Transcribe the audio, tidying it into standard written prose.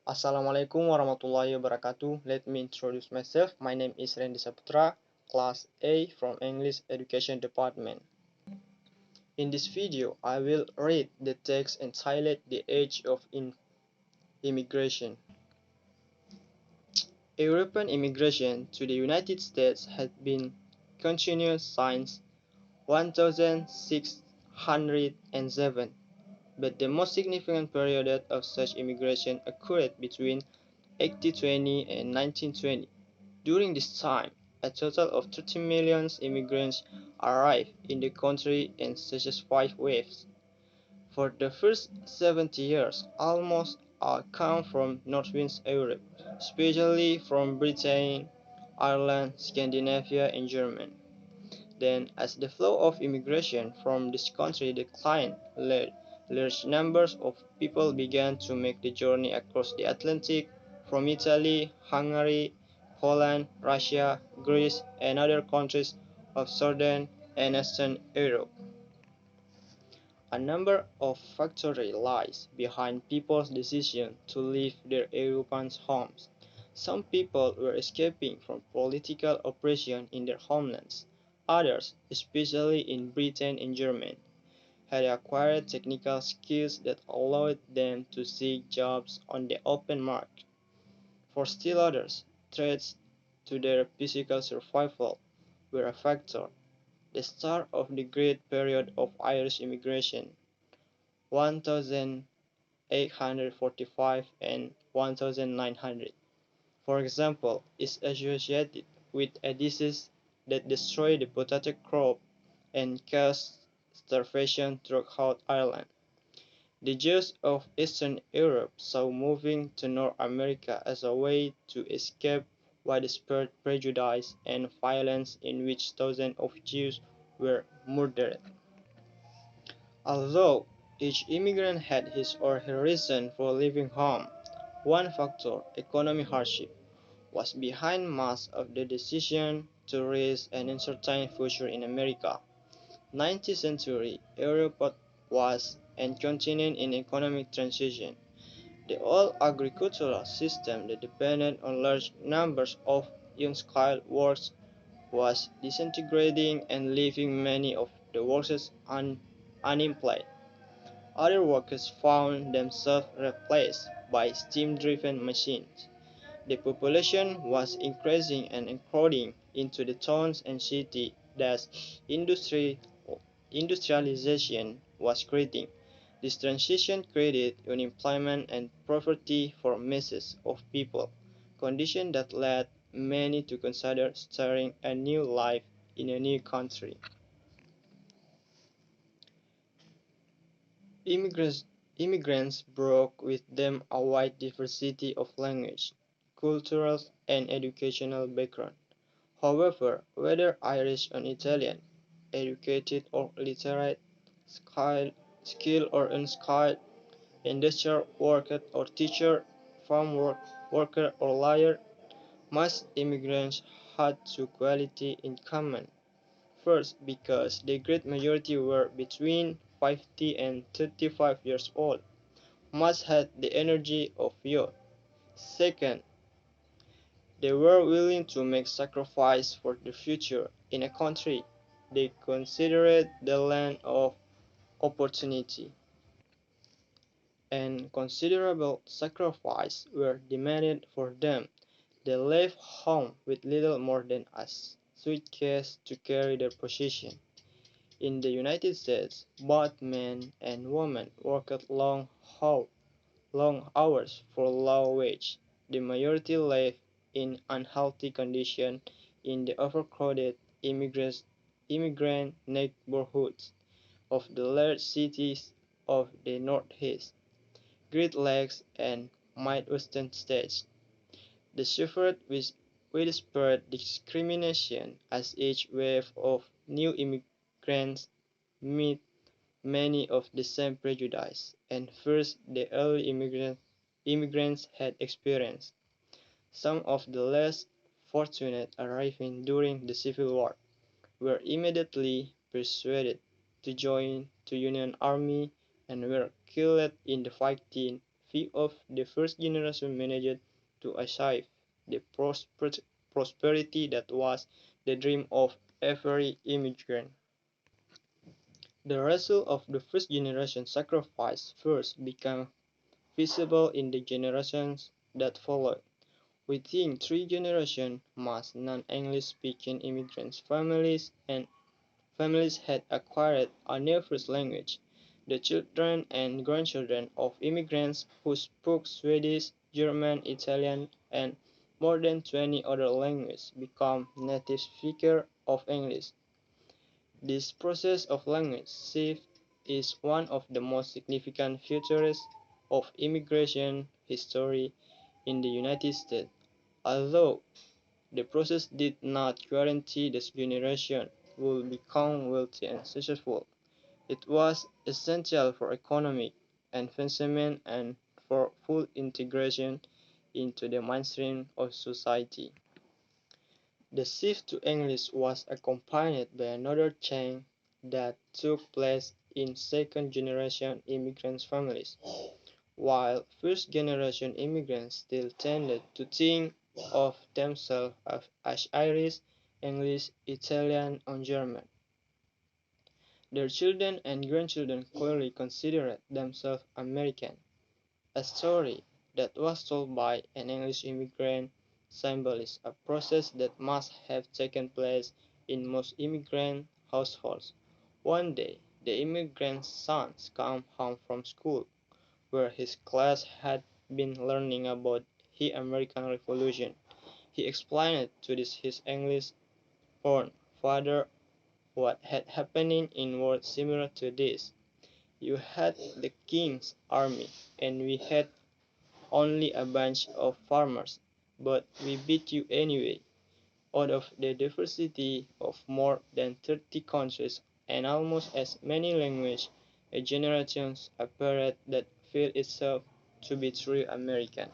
Assalamualaikum warahmatullahi wabarakatuh. Let me introduce myself. My name is Saputra, Class A from English Education Department. In this video, I will read the text entitled The Age of Immigration. European immigration to the United States has been continuous since 1607, but the most significant period of such immigration occurred between 1820 and 1920. During this time, a total of 30 million immigrants arrived in the country in successive waves. For the first 70 years, almost all came from northwest Europe, especially from Britain, Ireland, Scandinavia, and Germany. Then, as the flow of immigration from this country declined, large numbers of people began to make the journey across the Atlantic from Italy, Hungary, Poland, Russia, Greece, and other countries of southern and eastern Europe. A number of factors lies behind people's decision to leave their European homes. Some people were escaping from political oppression in their homelands. Others, especially in Britain and Germany, had acquired technical skills that allowed them to seek jobs on the open market. For still others, threats to their physical survival were a factor. The start of the Great Period of Irish immigration, 1845 and 1900, for example, is associated with a disease that destroyed the potato crop and caused starvation throughout Ireland. The Jews of Eastern Europe saw moving to North America as a way to escape widespread prejudice and violence in which thousands of Jews were murdered. Although each immigrant had his or her reason for leaving home, one factor, economic hardship, was behind much of the decision to risk an uncertain future in America. 19th century Europe was and continued in economic transition. The old agricultural system that depended on large numbers of young-skilled workers was disintegrating and leaving many of the workers unemployed. Other workers found themselves replaced by steam-driven machines. The population was increasing and encroaching into the towns and cities, thus industrialization was creating. This transition created unemployment and poverty for masses of people, conditions that led many to consider starting a new life in a new country. Immigrants, immigrants brought with them a wide diversity of language, cultural, and educational background. However, whether Irish or Italian, educated or literate, skilled or unskilled, industrial worker or teacher, worker or lawyer, most immigrants had two qualities in common. First, because the great majority were between 50 and 35 years old, most had the energy of youth. Second, they were willing to make sacrifices for the future in a country they considered the land of opportunity, and considerable sacrifices were demanded for them. They left home with little more than a suitcase to carry their possessions. In the United States, both men and women worked long hours for low wage. The majority lived in unhealthy conditions in the overcrowded immigrant neighborhoods of the large cities of the Northeast, Great Lakes, and Midwestern states. They suffered with widespread discrimination as each wave of new immigrants met many of the same prejudices and fears the early immigrants had experienced. Some of the less fortunate arriving during the Civil War were immediately persuaded to join the Union Army and were killed in the fighting, few of the first generation managed to achieve the prosperity that was the dream of every immigrant. The result of the first generation sacrifice first became visible in the generations that followed. Within three generations, most non-English speaking immigrant families had acquired a new first language. The children and grandchildren of immigrants who spoke Swedish, German, Italian, and more than 20 other languages became native speakers of English. This process of language shift is one of the most significant features of immigration history in the United States. Although the process did not guarantee this generation would become wealthy and successful, it was essential for economic advancement and for full integration into the mainstream of society. The shift to English was accompanied by another change that took place in second-generation immigrant families. While first-generation immigrants still tended to think of themselves as Irish, English, Italian, or German, their children and grandchildren clearly considered themselves American. A story that was told by an English immigrant symbolizes a process that must have taken place in most immigrant households. One day, the immigrant's son came home from school, where his class had been learning about the American Revolution. He explained to his English-born father what had happened in words similar to this. You had the king's army, and we had only a bunch of farmers, but we beat you anyway. Out of the diversity of more than 30 countries and almost as many languages, a generation appeared that felt itself to be truly American.